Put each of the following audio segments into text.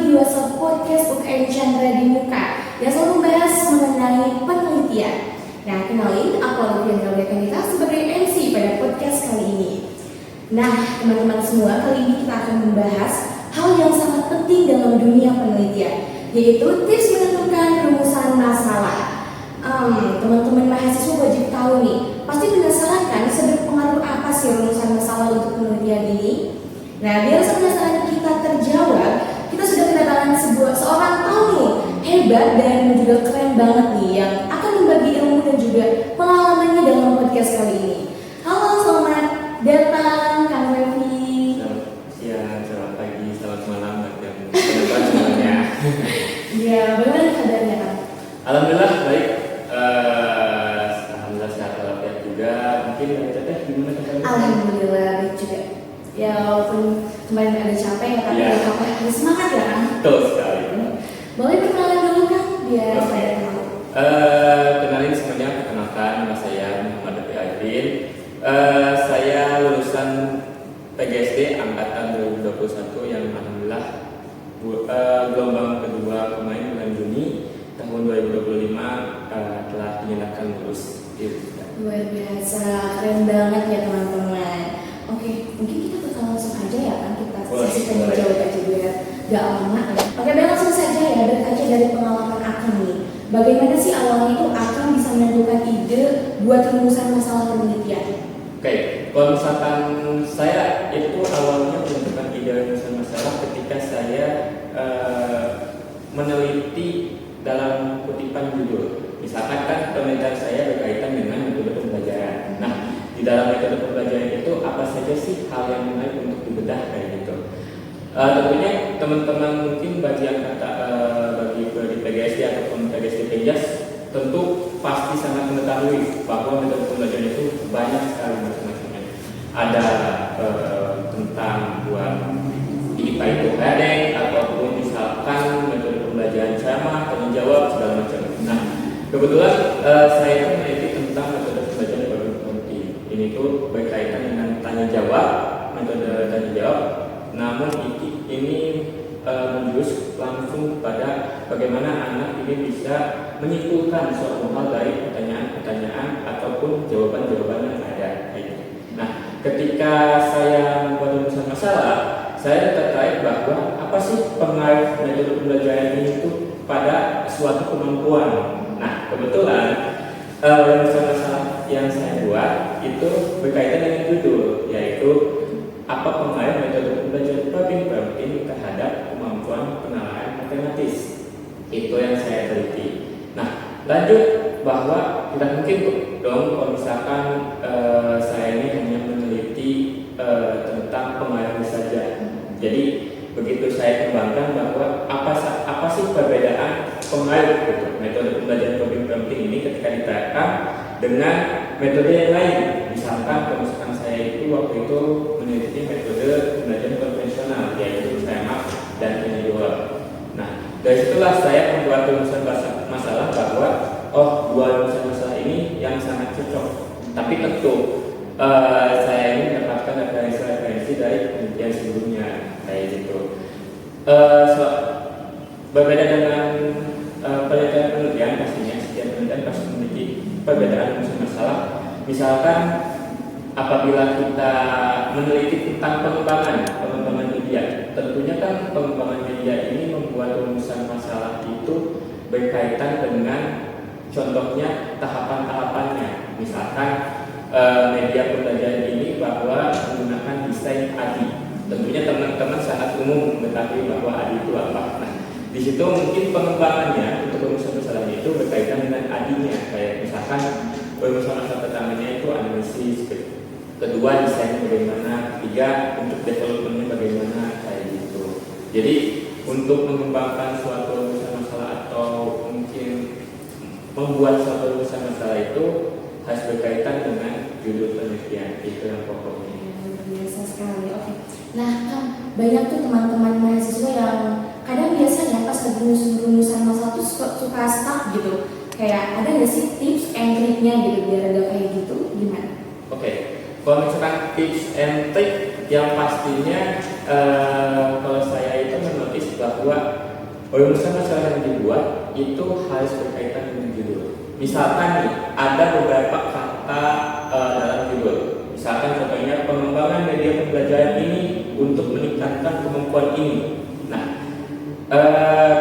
di WhatsApp Podcast UKM Chandra di Muka yang selalu membahas mengenai penelitian. Nah, kenalin, aku Alfian Kanita sebagai MC pada podcast kali ini. Nah, teman-teman semua, kali ini kita akan membahas hal yang sangat penting dalam dunia penelitian, yaitu tips menentukan rumusan masalah. Teman-teman mahasiswa wajib tahu nih, pasti penasaran kan seberpengaruh apa sih rumusan masalah untuk penelitian ini? Nah, biar penasaran kita terjawab, kita sudah kedatangan seorang tamu hebat dan juga keren banget nih yang akan membagi ilmu dan juga pengalamannya dalam podcast kali ini. Halo, selamat datang Kang Revi. Selamat siang, selamat pagi, selamat malam dan selamat semuanya. Ya, bagaimana kabarnya Kang? Alhamdulillah baik. Alhamdulillah sehat walafiat juga. Mungkin dari Teteh gimana kabarnya? Alhamdulillah baik juga. Ya, walaupun kemarin ada capek ya, tapi ada semangat ya Kang. Betul sekali. Boleh perkenalan dulu Kang, biar saya tahu. Kenalin semuanya, perkenalkan nama saya Muhammad Devi Aidin. Saya lulusan PGSD angkatan 2021 yang alhamdulillah gelombang kedua kemarin bulan Juni tahun 2025 telah dinyatakan lulus. Luar biasa, keren banget ya teman-teman. Oke, mungkin kita bakal langsung aja ya kan, kita sesi tanya jawab aja biar gak lama. Oke, baik, langsung saja ya, berkaca dari pengalaman Akang nih. Bagaimana sih awalnya itu Akang bisa menentukan ide buat rumusan masalah penelitian? Oke, kalau misalkan saya itu awalnya menentukan ide rumusan masalah ketika saya meneliti dalam kutipan judul. Misalkan kan penelitian saya berkaitan dengan metode pembelajaran. Nah, di dalam metode pembelajaran itu apa saja sih hal yang menarik untuk dibedah kayak gitu. Tentunya teman-teman mungkin bagi di PGSD ataupun PGSD Penjas tentu pasti sangat mengetahui bahwa metode pembelajaran itu banyak sekali macam-macamnya. Ada tentang buat IPA itu heading ataupun misalkan metode pembelajaran ceramah, tanya jawab segala macam. Nah, kebetulan saya itu meneliti tentang metode pembelajaran problem solving. Ini tuh berkaitan dengan tanya jawab, metode tanya jawab. Namun ini menjurus langsung pada bagaimana anak ini bisa menyimpulkan suatu hal dari pertanyaan-pertanyaan ataupun jawaban-jawaban yang ada. Nah, ketika saya membuat rumusan masalah, saya tertarik bahwa apa sih pengaruh metode pembelajaran ini itu pada suatu kemampuan. Nah, kebetulan rumusan masalah yang saya buat itu berkaitan dengan judul, yaitu apa pengaruh metode pembelajaran problem solving terhadap kemampuan penalaran matematis. Itu yang saya teliti. Nah, lanjut bahwa tidak mungkin dong kalau misalkan saya ini hanya meneliti tentang pengaruh saja. Jadi begitu saya kembangkan bahwa apa sih perbedaan pengaruh gitu, metode pembelajaran problem solving ini ketika diterapkan dengan metode yang lain. Misalkan kalau misalkan saya itu waktu itu meneliti metode pembelajaran konvensional, yaitu SEMAP dan tanya jawab. Nah, dari situlah saya membuat rumusan masalah bahwa dua rumusan masalah ini yang sangat cocok. Tapi tentu saya ini mendapatkan referensi dari penelitian sebelumnya kayak gitu. Berbeda dengan penelitian pastinya setiap penelitian pasti memiliki perbedaan rumusan masalah. Misalkan apabila kita meneliti tentang pengembangan media, tentunya kan pengembangan media ini membuat rumusan masalah itu berkaitan dengan contohnya tahapan-tahapannya. Misalkan media pembelajaran ini bahwa menggunakan desain ADI. Tentunya teman-teman sangat umum mengetahui bahwa ADI itu apa. Nah, di situ mungkin pengembangannya untuk rumusan masalah itu berkaitan dengan ADI-nya. Kayak misalkan rumusan masalah pertamanya itu analisis, kedua desainnya bagaimana, ketiga untuk developmentnya bagaimana kayak gitu. Jadi untuk mengembangkan suatu rumusan masalah atau mungkin membuat suatu rumusan masalah itu harus berkaitan dengan judul penelitian. Itu yang pokoknya. Luar biasa sekali. Oke. Nah, Kang, banyak tuh teman-teman mahasiswa yang kadang biasanya pas lagi rumusan masalah tuh suka stuck gitu. Kayak ada nggak sih tips and triknya gitu biar ada kayak gitu? Gimana? Oke. Kalau misalkan tips and trick yang pastinya kalau saya itu menotis bahwa Rumusan masalah yang dibuat itu harus berkaitan dengan judul. Misalkan nih, ada beberapa kata dalam judul. Misalkan contohnya pengembangan media pembelajaran ini untuk meningkatkan kemampuan ini. Nah,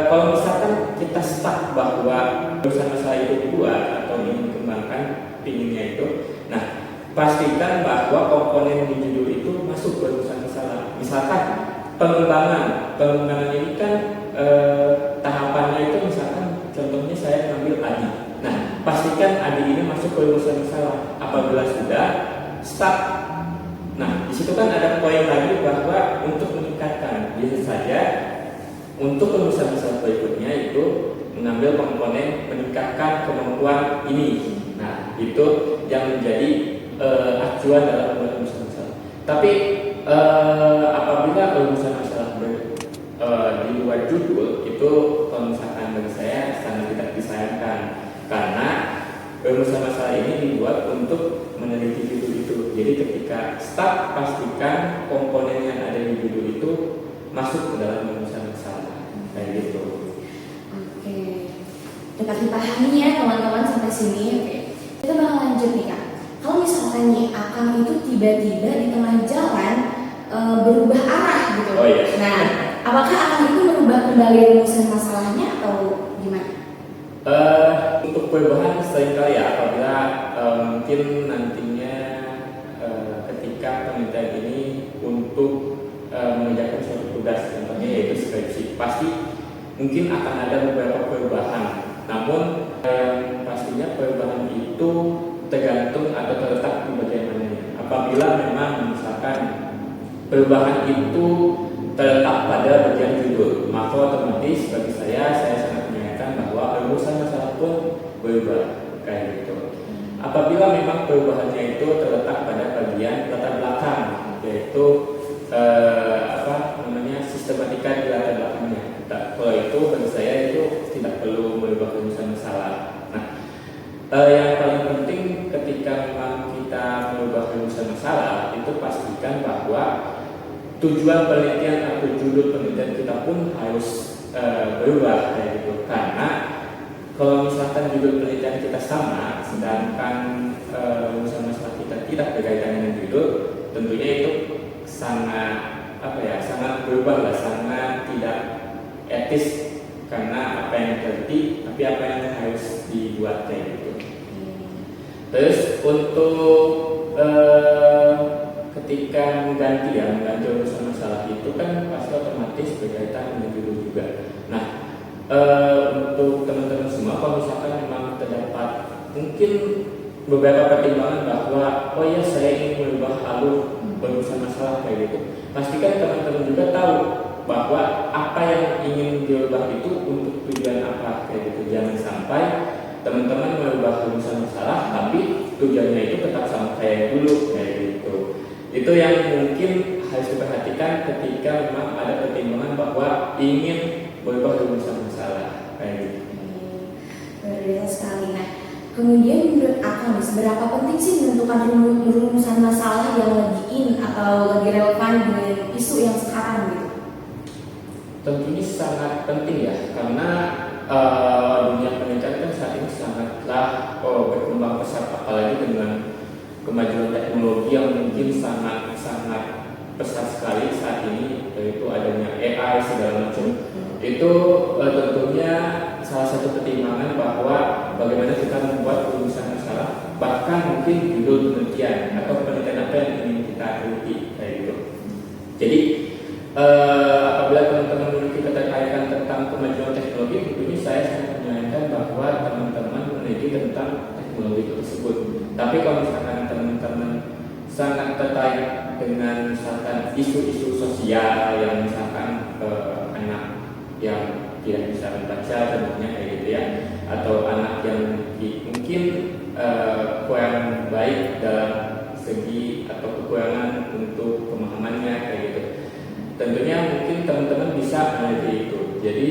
kalau misalkan kita stuck bahwa rumusan masalah itu dibuat atau ingin dikembangkan pinginnya itu, nah pastikan bahwa komponen di judul itu masuk ke rumusan masalah. Misalkan pengembangan ini kan tahapannya itu misalkan contohnya saya mengambil ADI. Nah, pastikan ADI ini masuk ke rumusan masalah. Apabila sudah start. Nah, di situ kan ada poin lagi bahwa untuk meningkatkan, bisa saja untuk rumusan masalah berikutnya itu mengambil komponen meningkatkan kemampuan ini. Nah, itu yang menjadi acuan dalam rumusan masalah. Tapi apabila rumusan masalah di luar judul itu, kalau misalkan bagi saya sangat tidak disayangkan, karena rumusan masalah ini dibuat untuk meneliti judul itu. Jadi ketika start, pastikan komponen yang ada di judul itu masuk ke dalam rumusan masalah, kayak gitu. Oke, dapat dipahami ya teman-teman sampai sini. Oke, kita bakal lanjut nih Kak. Kalau misalkan nih Akang itu tiba-tiba di tengah jalan berubah arah gitu. Oh iya. Nah, apakah Akang itu merubah kembali rumusan masalahnya atau gimana? Untuk perubahan seringkali ya, apabila mungkin nantinya ketika penelitian ini untuk mengerjakan suatu tugas, contohnya yaitu skripsi, pasti mungkin akan ada beberapa perubahan. Namun pastinya perubahan itu tergantung atau terletak di bagian mananya. Apabila memang misalkan perubahan itu terletak pada bagian judul, maka otomatis bagi saya sangat menyayangkan bahwa rumusan masalah pun berubah kayak gitu. Apabila memang perubahannya itu terletak pada bagian latar belakang, yaitu sistematika di latar belakangnya. Kalau itu bagi saya itu tidak perlu merubah rumusan masalah. Nah, yang paling penting ketika memang kita merubah rumusan masalah itu pastikan bahwa tujuan penelitian atau judul penelitian kita pun harus berubah kayak gitu. Karena kalau misalkan judul penelitian kita sama, sedangkan rumusan masalah kita tidak berkaitan dengan judul, tentunya itu sangat sangat berubah lah, sangat tidak etis, karena apa yang terjadi tapi apa yang harus dibuat kayak gitu. Terus untuk ketika mengganti rumusan masalah itu kan pasti otomatis berkaitan dengan judul juga. Nah, untuk teman-teman semua, kalau misalkan memang terdapat mungkin beberapa pertimbangan bahwa oh ya saya ingin merubah alur rumusan masalah kayak gitu, pastikan teman-teman juga tahu bahwa apa yang ingin diubah itu untuk tujuan apa kayak gitu. Jangan sampai teman-teman merubah rumusan masalah tapi tujuannya itu tetap sama kayak dulu kayak gitu. Itu yang mungkin harus diperhatikan ketika memang ada pertimbangan bahwa ingin berubah rumusan masalah kayak gitu. Luar biasa sekali. Nah, kemudian menurut Akang, seberapa penting sih menentukan rumusan masalah yang lagi in atau lagi relevan dengan isu yang sekarang gitu? Tentunya sangat penting ya, karena dunia penelitian kan saat ini sangatlah berkembang pesat, apalagi dengan kemajuan teknologi yang mungkin sangat pesat sekali saat ini, yaitu adanya AI segala macam. Itu tentunya salah satu pertimbangan bahwa bagaimana kita membuat rumusan masalah, bahkan mungkin judul penelitian atau penelitian apa yang ingin kita teliti kayak gitu. Jadi apabila teman-teman memiliki ketertarikan tentang kemajuan teknologi, tentunya saya sangat menyayangkan bahwa teman-teman meneliti tentang teknologi tersebut. Tapi kalau misalkan teman-teman sangat tertarik dengan misalkan isu-isu sosial yang misalkan anak yang tidak bisa membaca contohnya kayak gitu ya, atau anak yang mungkin kurang baik dalam segi atau kekurangan untuk pemahamannya kayak gitu, tentunya mungkin teman-teman bisa meneliti itu. Jadi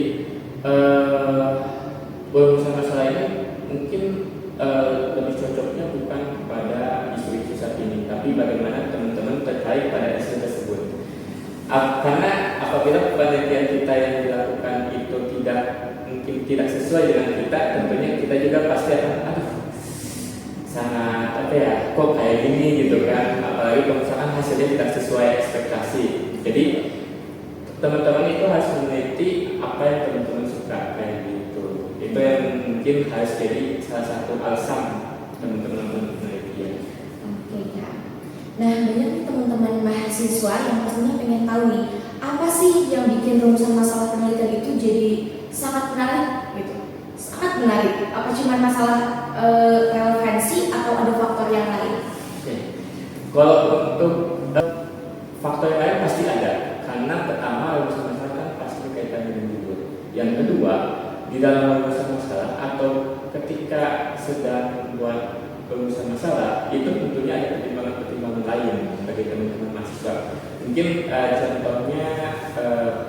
rumusan masalah ini mungkin lebih cocoknya bukan pada isu-isu saat ini, tapi bagaimana teman-teman terkait pada isu tersebut. Karena apabila penelitian kita yang dilakukan itu tidak tidak sesuai dengan kita, tentunya kita juga pasti akan aduh sangat kok kayak gini gitu kan, apalagi kalau misalkan hasilnya tidak sesuai ekspektasi. Jadi teman-teman itu harus meneliti apa yang teman-teman suka kayak gitu. Itu yang mungkin harus jadi salah satu alasan teman-teman penelitian. Oke Kak. Nah banyak nih teman-teman mahasiswa yang pastinya pengen tahu nih apa sih yang bikin rumusan masalah penelitian itu jadi sangat menarik gitu. Sangat menarik. Apa cuma masalah relevansi atau ada faktor yang lain? Oke. Kalau untuk faktor yang lain pasti ada, karena pertama rumusan masalah kan pasti berkaitan dengan judul. Yang kedua, di dalam rumusan masalah atau ketika sedang membuat rumusan masalah itu tentunya ada pertimbangan-pertimbangan lain bagi teman-teman mahasiswa. Mungkin contohnya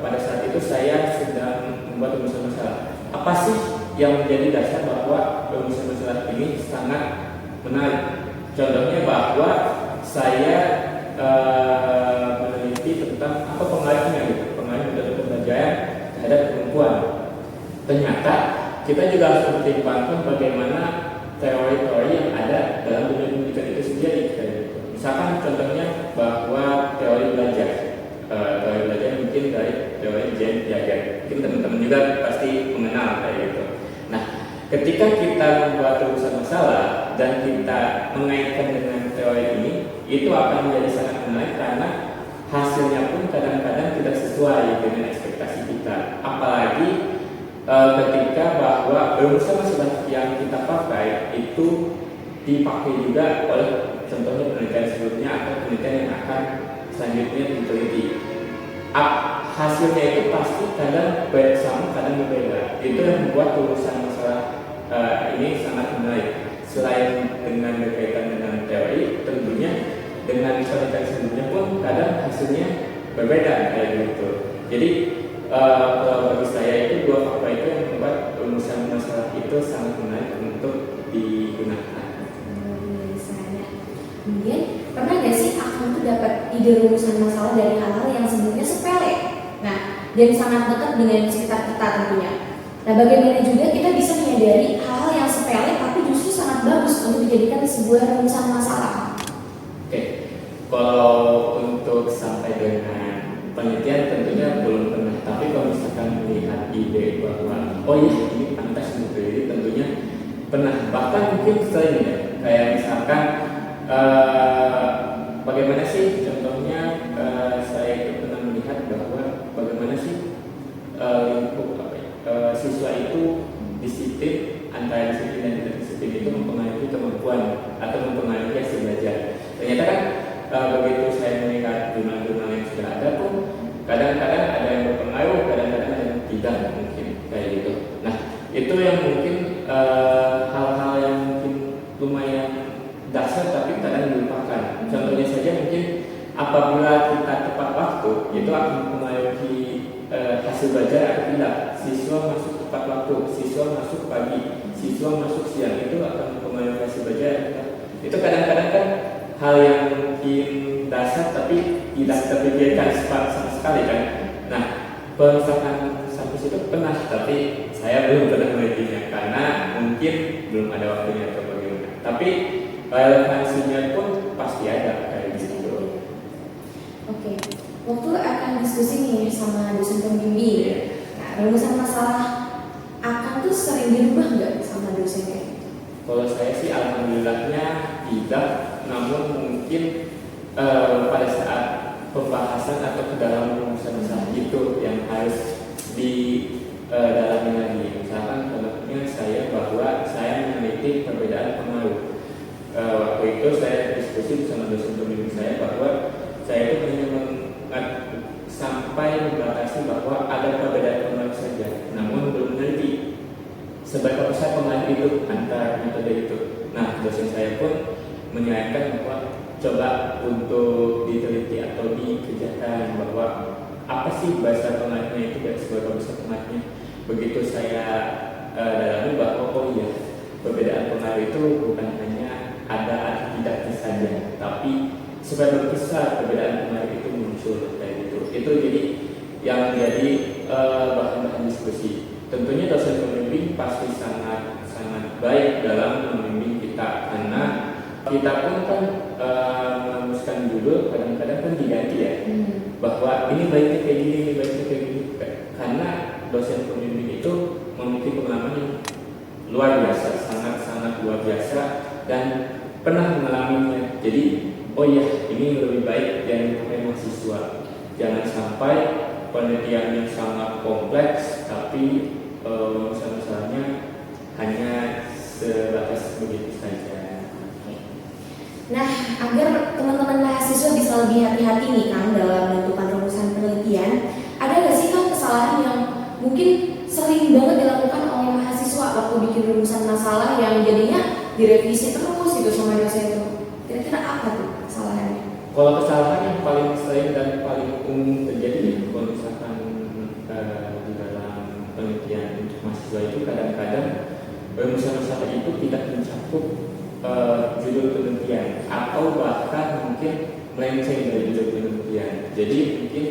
pada saat itu saya sedang membuat rumusan masalah. Apa sih yang menjadi dasar bahwa rumusan masalah ini sangat menarik? Contohnya bahwa saya meneliti tentang apa pengaruhnya gitu, pengaruh metode pembelajaran terhadap perempuan. Ternyata kita juga harus mempertimbangkan bagaimana teori-teori yang ada dalam dunia pendidikan itu sendiri. Misalkan contohnya bahwa teori belajar mungkin dari teori Jean Piaget, mungkin teman-teman juga pasti mengenal kayak gitu. Nah, ketika kita membuat rumusan masalah dan kita mengaitkan dengan teori ini, itu akan menjadi sangat menarik karena hasilnya pun kadang-kadang tidak sesuai dengan ekspektasi kita. Apalagi ketika bahwa rumusan masalah yang kita pakai itu dipakai juga oleh contohnya penelitian sebelumnya atau penelitian yang akan selanjutnya diteliti. Hasilnya itu pasti kadang sama, kadang berbeda. Itu yang membuat rumusan masalah ini sangat menarik. Selain dengan berkaitan dengan teori, tentunya dengan penelitian sebelumnya pun kadang hasilnya berbeda kayak gitu. Jadi kalau bagi saya itu dua faktor itu yang membuat rumusan masalah itu sangat menarik untuk digunakan. Kemudian pernah gak sih Akang tuh dapat ide rumusan masalah dari hal-hal yang sebelumnya sepele? Nah, dan sangat dekat dengan sekitar kita tentunya. Nah, bagaimana juga kita bisa menyadari hal-hal yang sepele tapi justru sangat bagus untuk dijadikan sebuah rumusan masalah? Oke, kalau untuk sampai dengan penelitian tentunya belum pernah. Tapi kalau misalkan melihat ide bahwa oh iya ini pantas untuk diri, tentunya pernah. Bahkan mungkin sering ya, kayak misalkan bagaimana sih contohnya saya itu pernah melihat bahwa bagaimana sih lingkup siswa itu disiplin, antara disiplin dan tidak disiplin itu mempengaruhi kemampuan atau mempengaruhi hasil belajar. Ternyata kan begitu saya melihat jurnal-jurnal yang sudah ada pun kadang-kadang ada yang berpengaruh, kadang-kadang ada yang tidak mungkin kayak gitu. Nah itu yang mungkin hal-hal yang mungkin lumayan dasar tapi kadang dilupakan. Contohnya saja mungkin apabila kita tepat waktu itu akan mempengaruhi hasil belajar atau tidak. Siswa masuk tepat waktu, siswa masuk pagi, siswa masuk siang, itu akan mempengaruhi hasil belajar. Itu kadang-kadang kan hal yang mungkin dasar tapi tidak terpikirkan sama sekali kan. Nah, kalau misalkan sampai situ pernah, tapi saya belum pernah menelitinya karena mungkin belum ada waktunya atau bagaimana. Tapi relevansinya pun pasti ada kayak gitu. Oke, waktu akan diskusi nih sama dosen pembimbing. Nah, rumusan masalah akan tuh sering dirubah nggak sama dosennya? Kalau saya sih alhamdulillahnya tidak, namun mungkin pada saat pembahasan atau kedalaman rumusan masalah itu yang harus didalami lagi. Misalkan contohnya saya bahwa saya meneliti perbedaan pengaruh. Waktu itu saya diskusi bersama dosen pembimbing saya bahwa saya itu hanya sampai membatasi bahwa ada perbedaan pengaruh saja, namun belum meneliti seberapa besar pengaruh itu antara metode itu. Nah, dosen saya pun menyarankan bahwa coba untuk diteliti atau dikerjakan bahwa apa sih besar pengaruhnya itu dan seberapa besar pengaruhnya. Begitu saya dalami bahwa oh iya, perbedaan pengaruh itu bukan hanya ada atau tidaknya saja, tapi seberapa besar perbedaan pengaruh itu muncul kayak gitu. Itu jadi yang menjadi bahan-bahan diskusi. Tentunya dosen pembimbing pembimbing pasti sangat sangat baik dalam membimbing kita, karena kita pun kan merumuskan judul kadang-kadang kan diganti ya, bahwa ini baiknya kayak gini, ini baiknya kayak gini, karena dosen pembimbing itu memiliki pengalaman yang luar biasa, sangat-sangat luar biasa, dan pernah mengalaminya. Jadi, oh ya, ini lebih baik yang dipakai mahasiswa. Jangan sampai penelitian yang sangat kompleks, tapi masalahnya hanya sebatas begitu saja. Nah, agar teman-teman mahasiswa bisa lebih hati-hati nih Kang dalam menentukan rumusan penelitian, ada nggak sih Kang kesalahan yang mungkin sering banget dilakukan oleh mahasiswa waktu bikin rumusan masalah yang jadinya direvisi terus gitu sama dosen itu? Kira-kira apa tuh kesalahannya? Kalau kesalahan yang paling sering dan paling umum terjadi kalau misalkan di dalam penelitian untuk mahasiswa itu kadang-kadang rumusan masalah itu tidak mencakup judul penelitian atau bahkan mungkin melenceng dari judul penelitian. Jadi mungkin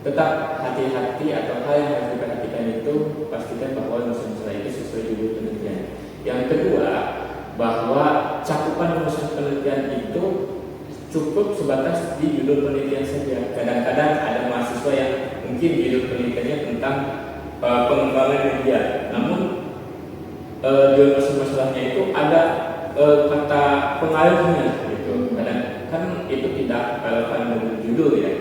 tetap hati-hati atau hal yang harus diperhatikan itu pastikan bahwa rumusan masalah itu sesuai judul penelitian. Yang kedua, bahwa cakupan rumusan penelitian itu cukup sebatas di judul penelitian saja. Kadang-kadang ada mahasiswa yang mungkin judul penelitiannya tentang pengembangan media, namun di rumusan masalahnya itu ada kata pengaruhnya gitu. Kadang kan itu tidak relevan dengan judul ya.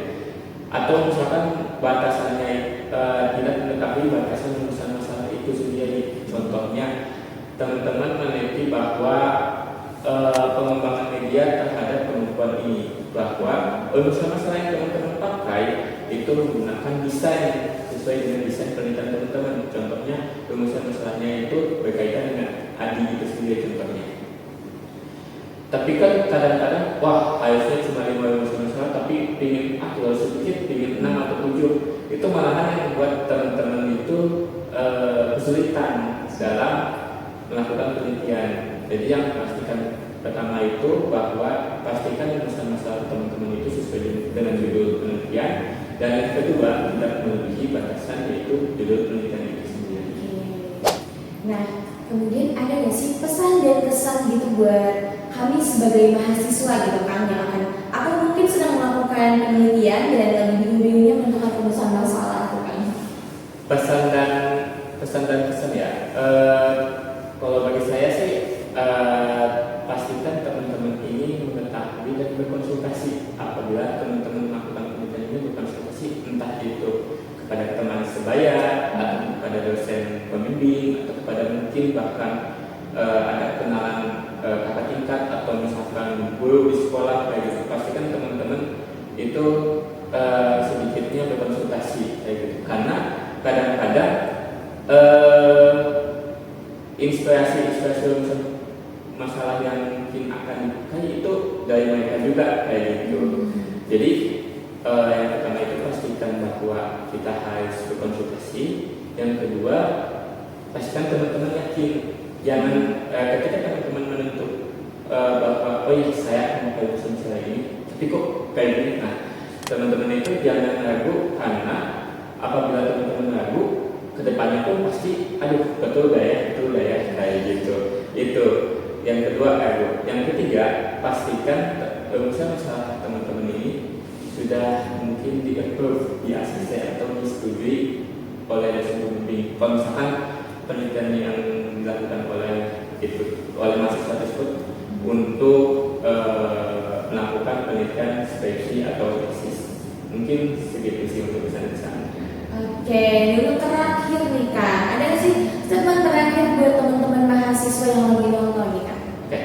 Atau misalkan batasannya tidak mengetahui batasan rumusan masalah itu sendiri. Contohnya, teman-teman meneliti bahwa pengembangan media terhadap pengetahuan ini, bahwa rumusan masalah yang teman-teman pakai itu menggunakan desain sesuai dengan desain penelitian teman-teman. Contohnya, rumusan masalahnya itu berkaitan dengan ADI itu sendiri contohnya. Tapi kan kadang-kadang, wah harusnya cuma 5 rumusan masalah, tapi pingin kalau sedikit, pingin 6 atau 7. Itu malahan yang membuat teman-teman itu kesulitan dalam melakukan penelitian. Jadi yang pastikan pertama itu bahwa pastikan rumusan masalah teman-teman itu sesuai dengan judul penelitian, dan yang kedua tidak melebihi batasan yaitu judul penelitian itu sendiri. Nah, kemudian ada nggak sih pesan dan kesan gitu buat kami sebagai mahasiswa gitu Kang yang akan atau mungkin sedang melakukan penelitian dan lagi bingung-bingungnya menentukan rumusan masalah tuh Kang? Pesan dan kesan ya. Kalau bagi saya sih pastikan teman-teman ini mengetahui dan berkonsultasi apabila teman-teman melakukan penelitian ini, berkonsultasi entah itu kepada teman sebaya atau kepada dosen pembimbing atau kepada mungkin bahkan ada kenalan kakak tingkat atau misalkan guru di sekolah kayak gitu. Pastikan teman-teman itu sedikitnya berkonsultasi kayak gitu, karena kadang-kadang inspirasi masalah yang mungkin akan dipakai itu dari mereka juga kayak gitu. Jadi yang pertama itu pastikan bahwa kita harus berkonsultasi. Yang kedua, pastikan teman-teman yakin. Jangan ketika teman-teman menentuk bahwa oh iya saya akan memakai rumusan masalah ini, tapi kok kayak gini. Nah, teman-teman itu jangan ragu, karena apabila teman-teman ragu, kedepannya pun pasti, aduh betul gak ya kayak gitu. Itu yang kedua ragu. Yang ketiga, pastikan rumusan masalah teman-teman ini sudah mungkin di-approve, di ACC atau disetujui oleh dosen pembimbing. Kalau misalkan penelitian yang dilakukan oleh mahasiswa tersebut untuk melakukan penelitian skripsi atau tesis. Mungkin segitu sih untuk pesan-pesan. Oke, untuk terakhir nih Kak, ada nggak sih statement terakhir buat teman-teman mahasiswa yang lagi nonton nih Kak? Oke,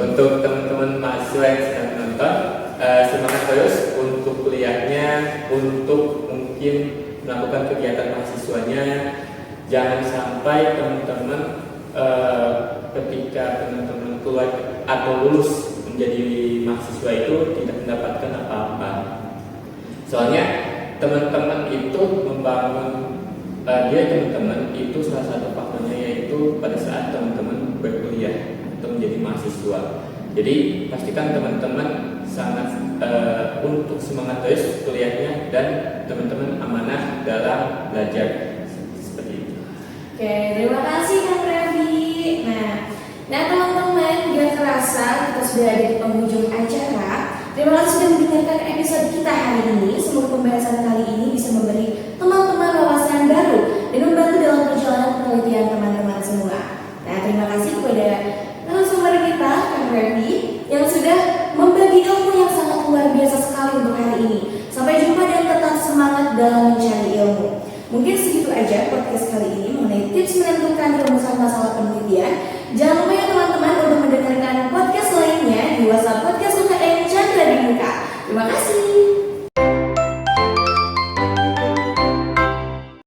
untuk teman-teman mahasiswa yang sedang menonton, semangat terus untuk kuliahnya, untuk mungkin melakukan kegiatan mahasiswanya. Jangan sampai teman-teman ketika teman-teman keluar atau lulus menjadi mahasiswa itu tidak mendapatkan apa-apa. Soalnya teman-teman itu membangun teman-teman itu salah satu faktornya yaitu pada saat teman-teman berkuliah atau menjadi mahasiswa. Jadi pastikan teman-teman sangat untuk semangat terus kuliahnya dan teman-teman amanah dalam belajar seperti itu. Oke, terima kasih sudah ada di penghujung acara. Terima kasih sudah mendengarkan episode kita hari ini. Semoga pembahasan kali ini bisa memberi teman-teman wawasan baru dan membantu dalam perjalanan penelitian teman-teman semua. Nah, terima kasih kepada narasumber kita, Kang Revi, yang sudah membagi ilmu yang sangat luar biasa sekali untuk hari ini. Sampai jumpa dan tetap semangat dalam mencari ilmu. Mungkin segitu aja podcast kali ini mengenai tips menentukan rumusan masalah penelitian. Jangan lupa ya teman-teman untuk mendengarkan podcast lainnya di WhatsApp Podcast UKM Chandra di Muka. Terima kasih.